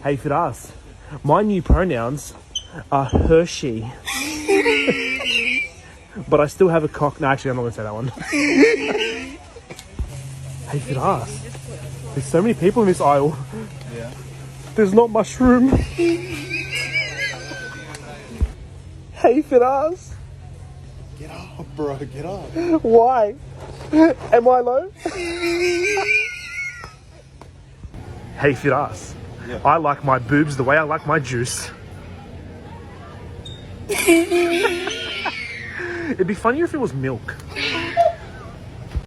Hey, fit us. My new pronouns are Hershey. But I still have a cock. No, actually, I'm not going to say that one. Hey, fit us. There's so many people in this aisle. Yeah. There's not much room. Hey, fit us. Get up, bro. Get up. Why? Am I low? Hey, fit us. Yeah. I like my boobs the way I like my juice. It'd be funnier if it was milk.